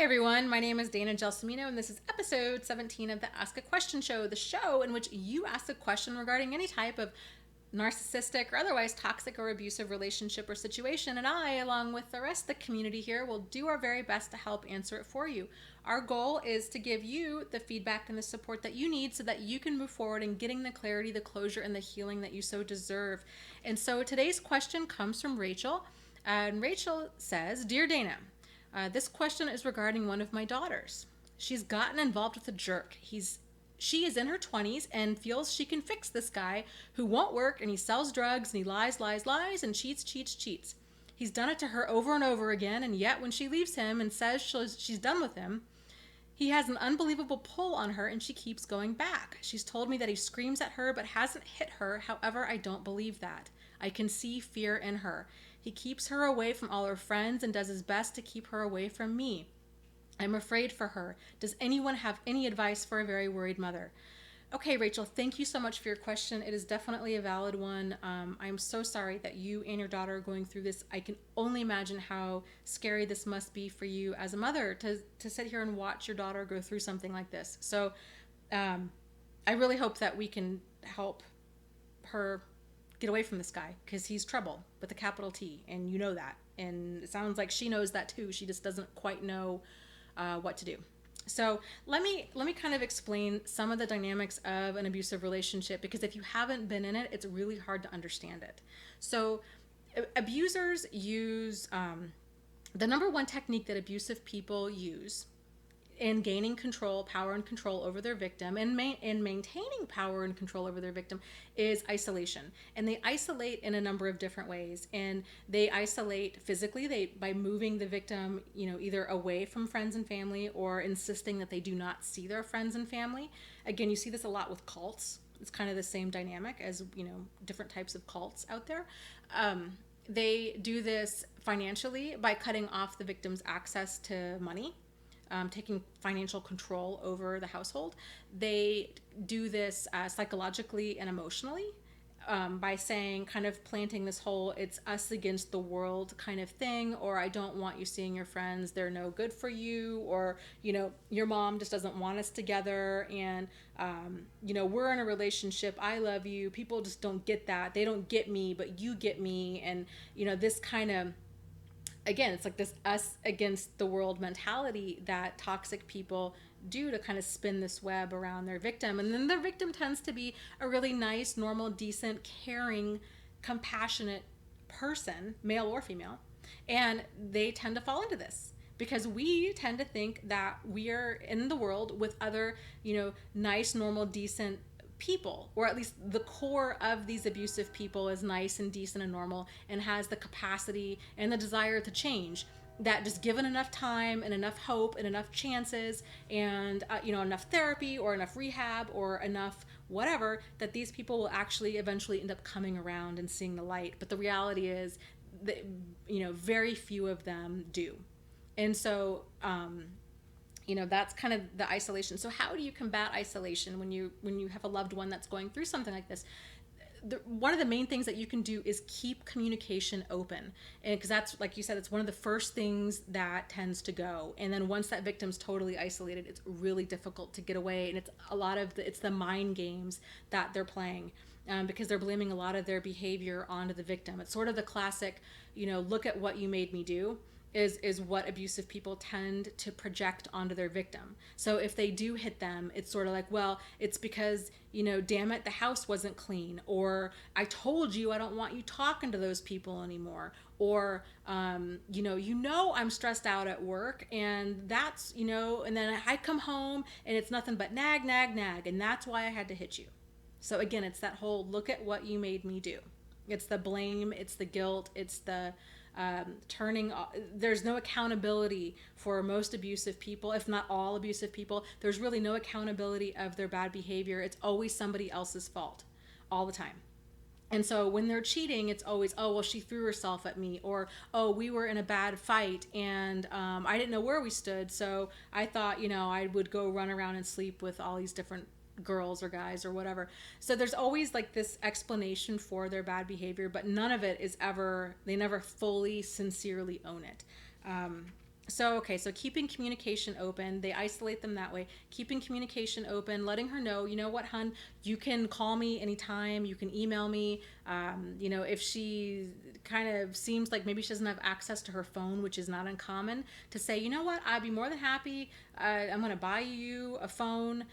everyone, my name is Dana Gelsomino, and this is episode 17 of the Ask a Question Show, the show in which you ask a question regarding any type of narcissistic or otherwise toxic or abusive relationship or situation, and I, along with the rest of the community here, will do our very best to help answer it for you. Our goal is to give you the feedback and the support that you need so that you can move forward in getting the clarity, the closure, and the healing that you so deserve. And so today's question comes from Rachel, and Rachel says, "Dear Dana, this question is regarding one of my daughters. She's gotten involved with a jerk. She is in her 20s and feels she can fix this guy who won't work, and he sells drugs and he lies, and cheats. He's done it to her over and over again, and yet when she leaves him and says she's done with him, he has an unbelievable pull on her and she keeps going back. She's told me that he screams at her but hasn't hit her. However, I don't believe that. I can see fear in her. He keeps her away from all her friends and does his best to keep her away from me. I'm afraid for her. Does anyone have any advice for a very worried mother?" Okay, Rachel, thank you so much for your question. It is definitely a valid one. I'm so sorry that you and your daughter are going through this. I can only imagine how scary this must be for you as a mother to sit here and watch your daughter go through something like this. So I really hope that we can help her get away from this guy, because he's trouble with a capital T, and you know that. And it sounds like she knows that too. She just doesn't quite know what to do. So let me kind of explain some of the dynamics of an abusive relationship, because if you haven't been in it, it's really hard to understand it. So abusers use the number one technique that abusive people use in gaining power and control over their victim, and maintaining power and control over their victim, is isolation. And they isolate in a number of different ways. And they isolate physically, by moving the victim, either away from friends and family, or insisting that they do not see their friends and family. Again, you see this a lot with cults. It's kind of the same dynamic as, different types of cults out there. They do this financially by cutting off the victim's access to money. Taking financial control over the household. They do this psychologically and emotionally, by saying, kind of planting this whole "it's us against the world" kind of thing, or "I don't want you seeing your friends, they're no good for you," or "your mom just doesn't want us together, and we're in a relationship, I love you, people just don't get that, they don't get me, but you get me," and this kind of, again, it's like this us against the world mentality that toxic people do to kind of spin this web around their victim. And then their victim tends to be a really nice, normal, decent, caring, compassionate person, male or female. And they tend to fall into this, because we tend to think that we're in the world with other, nice, normal, decent people, or at least the core of these abusive people is nice and decent and normal, and has the capacity and the desire to change, that just given enough time and enough hope and enough chances and enough therapy or enough rehab or enough whatever, that these people will actually eventually end up coming around and seeing the light. But the reality is that very few of them do. And so that's kind of the isolation. So how do you combat isolation when you have a loved one that's going through something like this? One of the main things that you can do is keep communication open, and because that's, like you said, it's one of the first things that tends to go. And then once that victim's totally isolated, it's really difficult to get away, and it's the mind games that they're playing, because they're blaming a lot of their behavior onto the victim. It's sort of the classic, look at what you made me do, is what abusive people tend to project onto their victim. So if they do hit them, it's sort of like, well, it's because, damn it, the house wasn't clean, or I told you I don't want you talking to those people anymore, or I'm stressed out at work, and that's, and then I come home and it's nothing but nag, and that's why I had to hit you. So again, it's that whole look at what you made me do. It's the blame, it's the guilt, it's the there's no accountability for most abusive people, if not all abusive people. There's really no accountability of their bad behavior. It's always somebody else's fault all the time. And so when they're cheating, it's always, oh, well, she threw herself at me, or, oh, we were in a bad fight and I didn't know where we stood, so I thought, I would go run around and sleep with all these different girls or guys or whatever. So there's always like this explanation for their bad behavior, but none of it is ever, they never fully sincerely own it. So keeping communication open, they isolate them that way. Keeping communication open, letting her know, you know what, hun, you can call me anytime, you can email me. If she kind of seems like maybe she doesn't have access to her phone, which is not uncommon, to say, you know what, I'd be more than happy. I'm going to buy you a phone.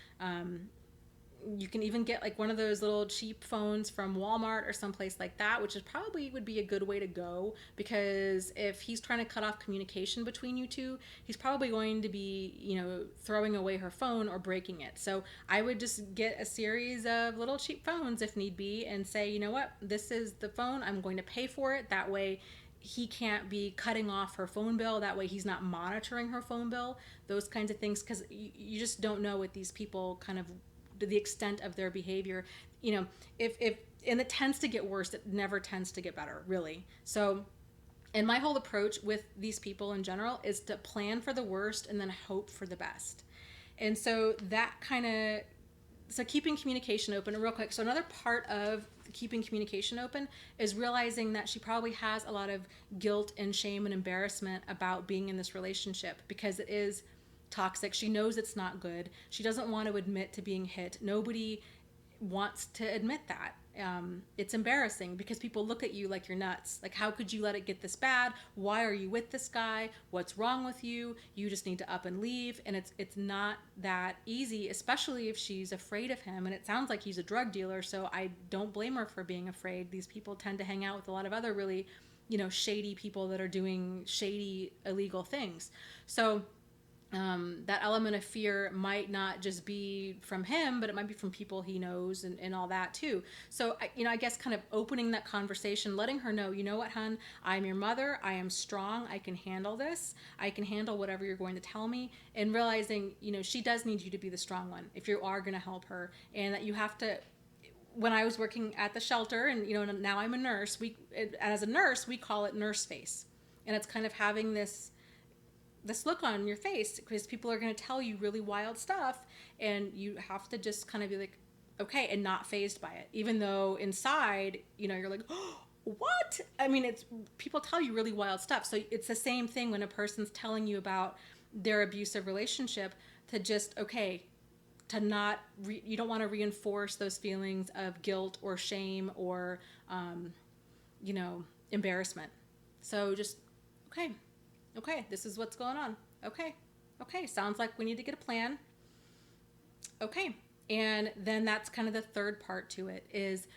You can even get like one of those little cheap phones from Walmart or someplace like that, which is probably would be a good way to go, because if he's trying to cut off communication between you two, he's probably going to be, throwing away her phone or breaking it. So I would just get a series of little cheap phones if need be and say, you know what, this is the phone, I'm going to pay for it. That way he can't be cutting off her phone bill. That way he's not monitoring her phone bill, those kinds of things, because you just don't know what these people kind of, to the extent of their behavior. If and it tends to get worse, it never tends to get better, really. So, and my whole approach with these people in general is to plan for the worst and then hope for the best. And so that kind of, so keeping communication open. And real quick, so another part of keeping communication open is realizing that she probably has a lot of guilt and shame and embarrassment about being in this relationship, because it is toxic. She knows it's not good. She doesn't want to admit to being hit. Nobody wants to admit that. It's embarrassing because people look at you like you're nuts. Like, how could you let it get this bad? Why are you with this guy? What's wrong with you? You just need to up and leave. And it's not that easy, especially if she's afraid of him. And it sounds like he's a drug dealer, so I don't blame her for being afraid. These people tend to hang out with a lot of other really, shady people that are doing shady, illegal things. So that element of fear might not just be from him, but it might be from people he knows, and all that too. So, I guess kind of opening that conversation, letting her know, you know what, hun, I'm your mother. I am strong. I can handle this. I can handle whatever you're going to tell me. And realizing, she does need you to be the strong one if you are going to help her, and that you have to. When I was working at the shelter, and now I'm a nurse, as a nurse, we call it nurse face. And it's kind of having this look on your face, because people are going to tell you really wild stuff, and you have to just kind of be like, okay, and not fazed by it, even though inside, you're like, oh, what? I mean, it's, people tell you really wild stuff. So it's the same thing when a person's telling you about their abusive relationship, to just, okay, to not, you don't want to reinforce those feelings of guilt or shame or, embarrassment. So just, okay, this is what's going on. Okay, sounds like we need to get a plan. Okay, and then that's kind of the third part to it is,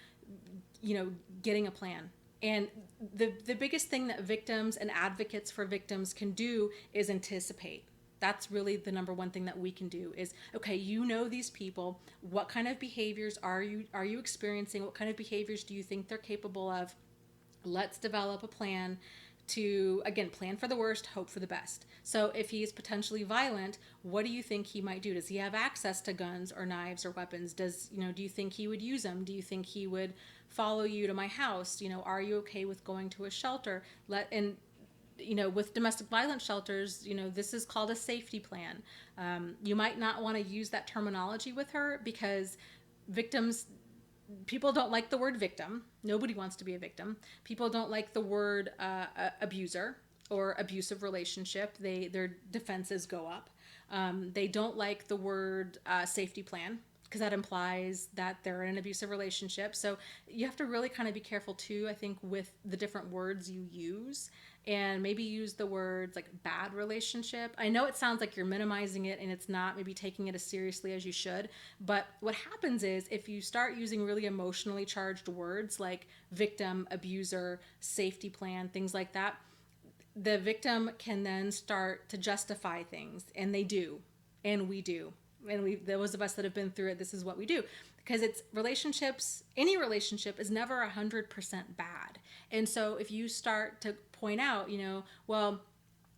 getting a plan. And the biggest thing that victims and advocates for victims can do is anticipate. That's really the number one thing that we can do is, okay, these people, what kind of behaviors are you experiencing? What kind of behaviors do you think they're capable of? Let's develop a plan to, again, plan for the worst, hope for the best. So if he's potentially violent, what do you think he might do? Does he have access to guns or knives or weapons? Do you think he would use them? Do you think he would follow you to my house? Are you okay with going to a shelter? With domestic violence shelters, this is called a safety plan. You might not want to use that terminology with her, because people don't like the word victim. Nobody wants to be a victim. People don't like the word abuser or abusive relationship. Their defenses go up. They don't like the word safety plan, because that implies that they're in an abusive relationship. So you have to really kind of be careful too, I think, with the different words you use, and maybe use the words like bad relationship. I know it sounds like you're minimizing it and it's not maybe taking it as seriously as you should, but what happens is if you start using really emotionally charged words like victim, abuser, safety plan, things like that, the victim can then start to justify things, and they do, and we do. And those of us that have been through it, this is what we do, because it's relationships. Any relationship is never 100% bad. And so if you start to point out, well,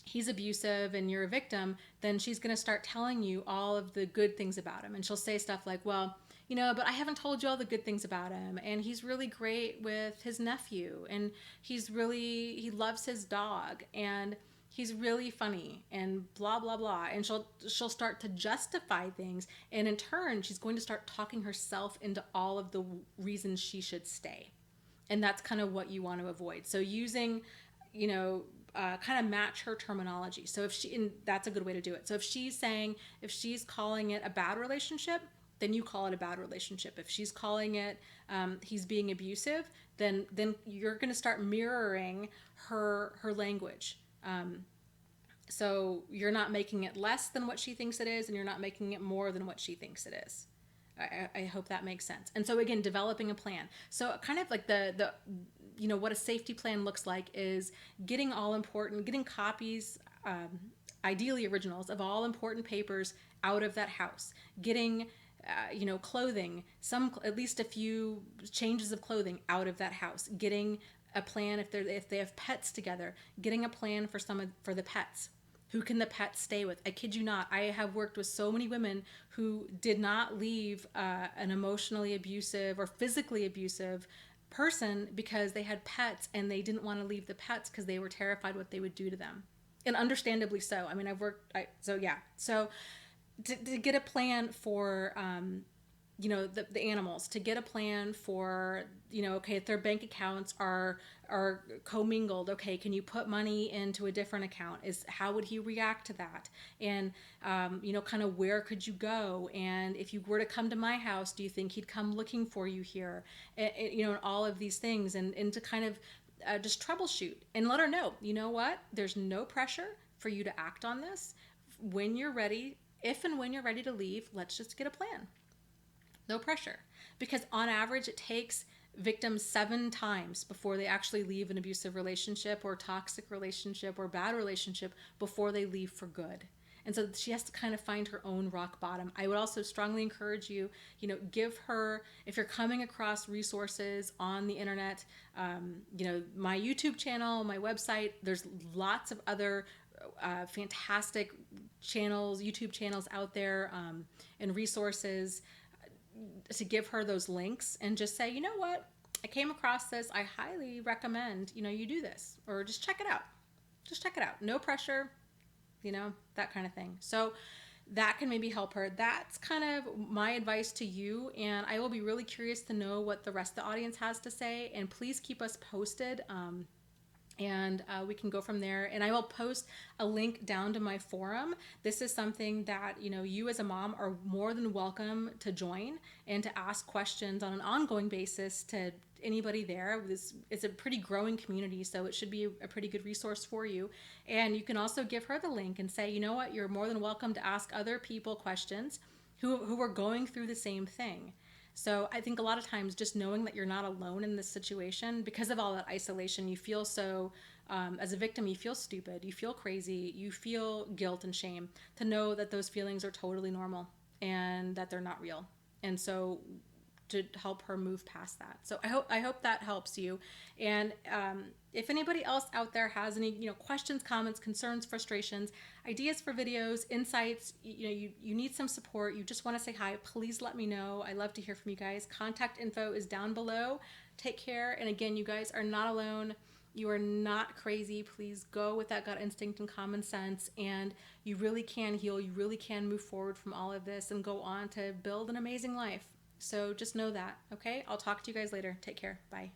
he's abusive and you're a victim, then she's going to start telling you all of the good things about him. And she'll say stuff like, well, but I haven't told you all the good things about him. And he's really great with his nephew. And he loves his dog. And he's really funny, and blah, blah, blah. And she'll start to justify things. And in turn, she's going to start talking herself into all of the reasons she should stay. And that's kind of what you want to avoid. So using, kind of match her terminology. So and that's a good way to do it. So if she's calling it a bad relationship, then you call it a bad relationship. If she's calling it he's being abusive, then you're going to start mirroring her language. So you're not making it less than what she thinks it is, and you're not making it more than what she thinks it is. I hope that makes sense. And so again, developing a plan. So kind of like the what a safety plan looks like is getting copies, ideally originals, of all important papers out of that house, getting clothing, at least a few changes of clothing out of that house, getting a plan if they have pets together, getting a plan for the pets. Who can the pet stay with? I kid you not. I have worked with so many women who did not leave an emotionally abusive or physically abusive person because they had pets, and they didn't want to leave the pets because they were terrified what they would do to them. And understandably so. I mean, So to get a plan for the animals, to get a plan for okay, if their bank accounts are commingled, okay, can you put money into a different account? How would he react to that? And kind of where could you go? And if you were to come to my house, do you think he'd come looking for you here? And all of these things, and to kind of just troubleshoot and let her know, you know what, there's no pressure for you to act on this. When you're ready, if and when you're ready to leave, let's just get a plan. No pressure. Because on average, it takes victims 7 times before they actually leave an abusive relationship or toxic relationship or bad relationship before they leave for good. And so she has to kind of find her own rock bottom. I would also strongly encourage you, give her, if you're coming across resources on the internet, my YouTube channel, my website, there's lots of other fantastic YouTube channels out there, and resources, to give her those links and just say, you know what, I came across this. I highly recommend, you do this, or just check it out. Just check it out. No pressure, that kind of thing. So that can maybe help her. That's kind of my advice to you. And I will be really curious to know what the rest of the audience has to say. And please keep us posted. And we can go from there. And I will post a link down to my forum. This is something that, you as a mom are more than welcome to join and to ask questions on an ongoing basis to anybody there. It's a pretty growing community, so it should be a pretty good resource for you. And you can also give her the link and say, you know what, you're more than welcome to ask other people questions who are going through the same thing. So I think a lot of times just knowing that you're not alone in this situation, because of all that isolation, you feel so, as a victim, you feel stupid, you feel crazy, you feel guilt and shame, to know that those feelings are totally normal and that they're not real. And so to help her move past that. So I hope that helps you. And if anybody else out there has any questions, comments, concerns, frustrations, ideas for videos, insights, you need some support, you just want to say hi, please let me know. I love to hear from you guys. Contact info is down below. Take care. And again, you guys are not alone. You are not crazy. Please go with that gut instinct and common sense, and you really can heal. You really can move forward from all of this and go on to build an amazing life. So just know that, okay? I'll talk to you guys later. Take care. Bye.